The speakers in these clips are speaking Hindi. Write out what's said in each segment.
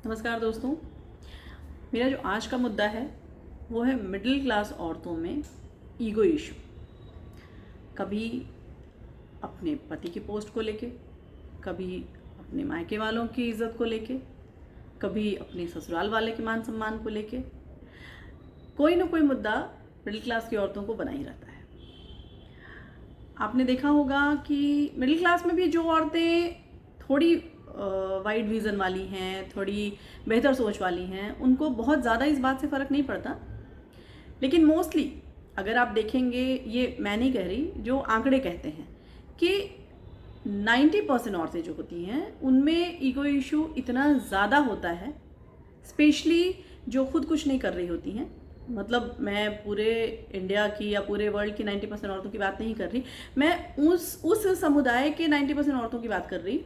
नमस्कार दोस्तों। मेरा जो आज का मुद्दा है वो है मिडिल क्लास औरतों में ईगो इशू। कभी अपने पति की पोस्ट को लेके, कभी अपने मायके वालों की इज्जत को लेके, कभी अपने ससुराल वाले के मान सम्मान को लेके कोई ना कोई मुद्दा मिडिल क्लास की औरतों को बना ही रहता है। आपने देखा होगा कि मिडिल क्लास में भी जो औरतें थोड़ी वाइड विज़न वाली हैं, थोड़ी बेहतर सोच वाली हैं, उनको बहुत ज़्यादा इस बात से फ़र्क नहीं पड़ता। लेकिन मोस्टली अगर आप देखेंगे, ये मैं नहीं कह रही, जो आंकड़े कहते हैं कि 90% औरतें जो होती हैं उनमें ईगो इशू इतना ज़्यादा होता है, स्पेशली जो खुद कुछ नहीं कर रही होती हैं। मतलब मैं पूरे इंडिया की या पूरे वर्ल्ड की 90% औरतों की बात नहीं कर रही, मैं उस समुदाय के 90% औरतों की बात कर रही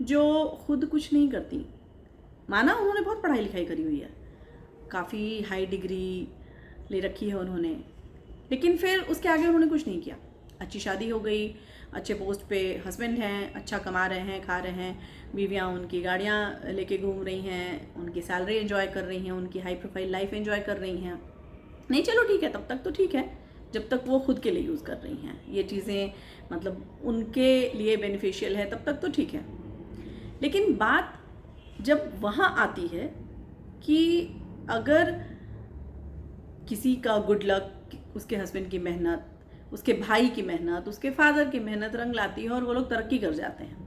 जो खुद कुछ नहीं करती। माना उन्होंने बहुत पढ़ाई लिखाई करी हुई है, काफ़ी हाई डिग्री ले रखी है उन्होंने, लेकिन फिर उसके आगे उन्होंने कुछ नहीं किया। अच्छी शादी हो गई, अच्छे पोस्ट पे हस्बैंड हैं, अच्छा कमा रहे हैं, खा रहे हैं, बीवियाँ उनकी गाड़ियाँ लेके घूम रही हैं, उनकी सैलरी एंजॉय कर रही हैं, उनकी हाई प्रोफाइल लाइफ एंजॉय कर रही हैं। नहीं, चलो ठीक है, तब तक तो ठीक है जब तक वो खुद के लिए यूज़ कर रही हैं ये चीज़ें, मतलब उनके लिए बेनिफिशियल है, तब तक तो ठीक है। लेकिन बात जब वहाँ आती है कि अगर किसी का गुड लक, उसके हस्बैंड की मेहनत, उसके भाई की मेहनत, उसके फादर की मेहनत रंग लाती है और वो लोग तरक्की कर जाते हैं,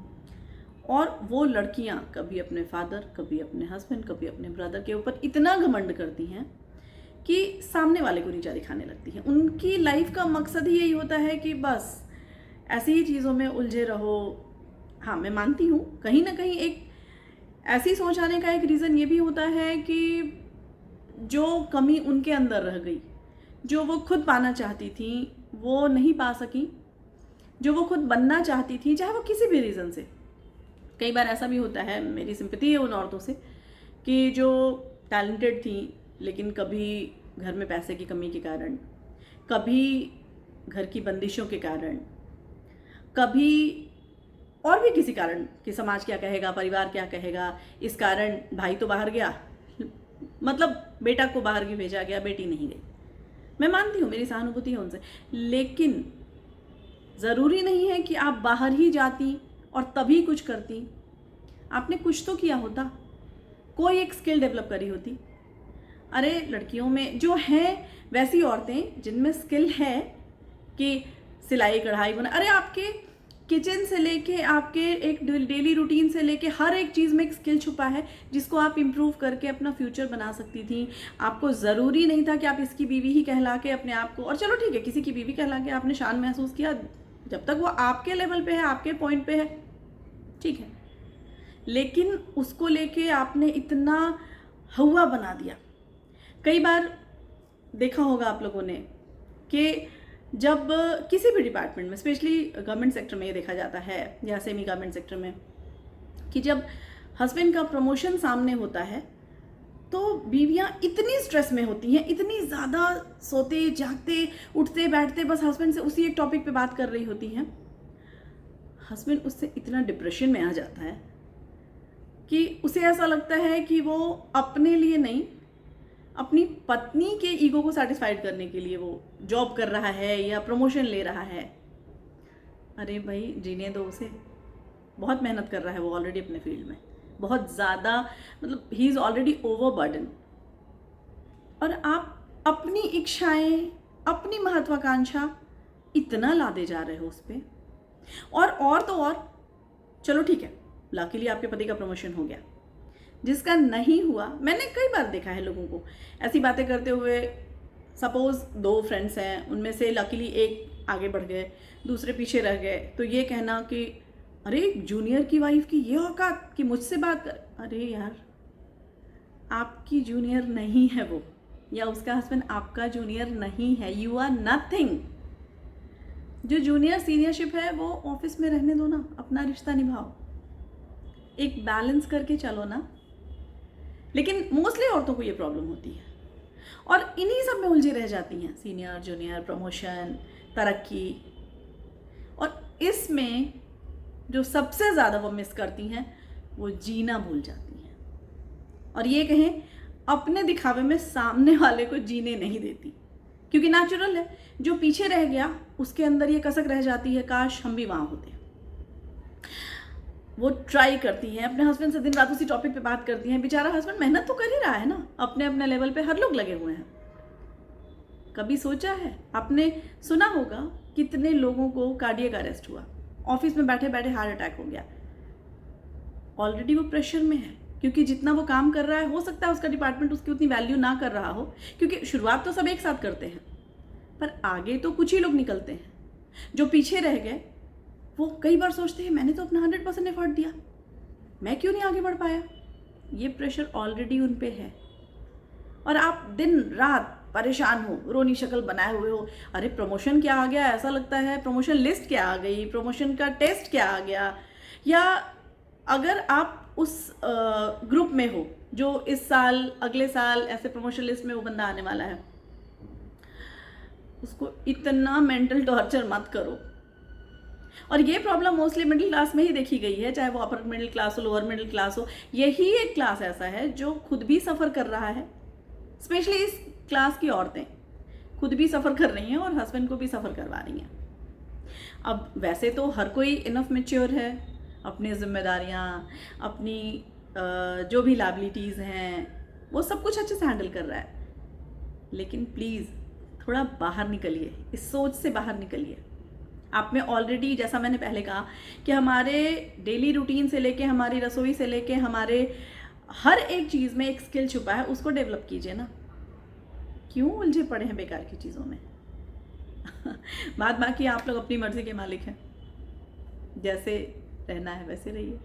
और वो लड़कियां कभी अपने फादर, कभी अपने हस्बैंड, कभी अपने ब्रदर के ऊपर इतना घमंड करती हैं कि सामने वाले को नीचा दिखाने लगती हैं। उनकी लाइफ का मकसद ही यही होता है कि बस ऐसी ही चीज़ों में उलझे रहो। हाँ, मैं मानती हूँ कहीं ना कहीं एक ऐसी सोच आने का एक रीज़न ये भी होता है कि जो कमी उनके अंदर रह गई, जो वो खुद पाना चाहती थी वो नहीं पा सकी, जो वो खुद बनना चाहती थी, चाहे वो किसी भी रीज़न से। कई बार ऐसा भी होता है, मेरी सिंपैथी है उन औरतों से कि जो टैलेंटेड थी लेकिन कभी घर में पैसे की कमी के कारण, कभी घर की बंदिशों के कारण, कभी और भी किसी कारण कि समाज क्या कहेगा, परिवार क्या कहेगा, इस कारण भाई तो बाहर गया, मतलब बेटा को बाहर क्यों भेजा गया, बेटी नहीं गई। मैं मानती हूँ, मेरी सहानुभूति है उनसे, लेकिन ज़रूरी नहीं है कि आप बाहर ही जाती और तभी कुछ करती। आपने कुछ तो किया होता, कोई एक स्किल डेवलप करी होती। अरे लड़कियों में जो हैं वैसी औरतें जिनमें स्किल है कि सिलाई कढ़ाई बुना, अरे आपके किचन से लेके आपके एक डेली रूटीन से लेके हर एक चीज़ में एक स्किल छुपा है जिसको आप इम्प्रूव करके अपना फ्यूचर बना सकती थी। आपको ज़रूरी नहीं था कि आप इसकी बीवी ही कहला के अपने आप को, और चलो ठीक है किसी की बीवी कहला के आपने शान महसूस किया, जब तक वो आपके लेवल पे है, आपके पॉइंट पे है, ठीक है। लेकिन उसको लेके आपने इतना हवा बना दिया। कई बार देखा होगा आप लोगों ने कि जब किसी भी डिपार्टमेंट में, स्पेशली गवर्नमेंट सेक्टर में ये देखा जाता है या सेमी गवर्नमेंट सेक्टर में, कि जब हस्बैंड का प्रमोशन सामने होता है तो बीवियां इतनी स्ट्रेस में होती हैं, इतनी ज़्यादा सोते जागते उठते बैठते बस हस्बैंड से उसी एक टॉपिक पे बात कर रही होती हैं। हस्बैंड उससे इतना डिप्रेशन में आ जाता है कि उसे ऐसा लगता है कि वो अपने लिए नहीं, अपनी पत्नी के ईगो को सेटिस्फाइड करने के लिए वो जॉब कर रहा है या प्रमोशन ले रहा है। अरे भाई जीने दो उसे, बहुत मेहनत कर रहा है वो ऑलरेडी अपने फील्ड में, बहुत ज़्यादा, मतलब ही इज़ ऑलरेडी ओवरबर्डन, और आप अपनी इच्छाएं, अपनी महत्वाकांक्षा इतना लादे जा रहे हो उस पर। और तो और, चलो ठीक है, लकीली आपके पति का प्रमोशन हो गया, जिसका नहीं हुआ, मैंने कई बार देखा है लोगों को ऐसी बातें करते हुए। सपोज दो फ्रेंड्स हैं, उनमें से लकीली एक आगे बढ़ गए, दूसरे पीछे रह गए, तो ये कहना कि अरे जूनियर की वाइफ की ये औकात कि मुझसे बात कर। अरे यार, आपकी जूनियर नहीं है वो, या उसका हस्बैंड आपका जूनियर नहीं है, यू आर नथिंग। जो जूनियर सीनियरशिप है वो ऑफिस में रहने दो ना, अपना रिश्ता निभाओ, एक बैलेंस करके चलो ना। लेकिन मोस्टली औरतों को ये प्रॉब्लम होती है और इन्हीं सब में उलझी रह जाती हैं, सीनियर जूनियर, प्रमोशन, तरक्की। और इसमें जो सबसे ज़्यादा वो मिस करती हैं वो जीना भूल जाती हैं। और ये कहें अपने दिखावे में सामने वाले को जीने नहीं देती, क्योंकि नेचुरल है, जो पीछे रह गया उसके अंदर ये कसक रह जाती है, काश हम भी वहाँ होते। वो ट्राई करती हैं, अपने हस्बैंड से दिन रात उसी टॉपिक पे बात करती हैं, बेचारा हस्बैंड मेहनत तो कर ही रहा है ना, अपने अपने लेवल पे हर लोग लगे हुए हैं। कभी सोचा है, आपने सुना होगा कितने लोगों को कार्डियक अरेस्ट हुआ, ऑफिस में बैठे बैठे हार्ट अटैक हो गया, ऑलरेडी वो प्रेशर में है, क्योंकि जितना वो काम कर रहा है हो सकता है उसका डिपार्टमेंट उसकी उतनी वैल्यू ना कर रहा हो, क्योंकि शुरुआत तो सब एक साथ करते हैं, पर आगे तो कुछ ही लोग निकलते हैं। जो पीछे रह गए वो कई बार सोचते हैं मैंने तो अपना 100% एफर्ट दिया, मैं क्यों नहीं आगे बढ़ पाया। ये प्रेशर ऑलरेडी उन पे है और आप दिन रात परेशान हो, रोनी शक्ल बनाए हुए हो, अरे प्रमोशन क्या आ गया, ऐसा लगता है प्रमोशन लिस्ट क्या आ गई, प्रमोशन का टेस्ट क्या आ गया। या अगर आप उस ग्रुप में हो जो इस साल अगले साल ऐसे प्रमोशन लिस्ट में वो बंदा आने वाला है, उसको इतना मेंटल टॉर्चर मत करो। और ये प्रॉब्लम मोस्टली मिडिल क्लास में ही देखी गई है, चाहे वो अपर मिडिल क्लास हो, लोअर मिडिल क्लास हो। यही एक क्लास ऐसा है जो खुद भी सफ़र कर रहा है, स्पेशली इस क्लास की औरतें खुद भी सफ़र कर रही हैं और हस्बैंड को भी सफ़र करवा रही हैं। अब वैसे तो हर कोई इनफ मैच्योर है, अपनी जिम्मेदारियाँ, अपनी जो भी लायबिलिटीज़ हैं वो सब कुछ अच्छे से हैंडल कर रहा है, लेकिन प्लीज़ थोड़ा बाहर निकलिए, इस सोच से बाहर निकलिए। आप में ऑलरेडी, जैसा मैंने पहले कहा कि हमारे डेली रूटीन से लेके, हमारी रसोई से लेके, हमारे हर एक चीज़ में एक स्किल छुपा है, उसको डेवलप कीजिए ना। क्यों उलझे पड़े हैं बेकार की चीज़ों में। बात बाकी आप लोग अपनी मर्ज़ी के मालिक हैं, जैसे रहना है वैसे रहिए।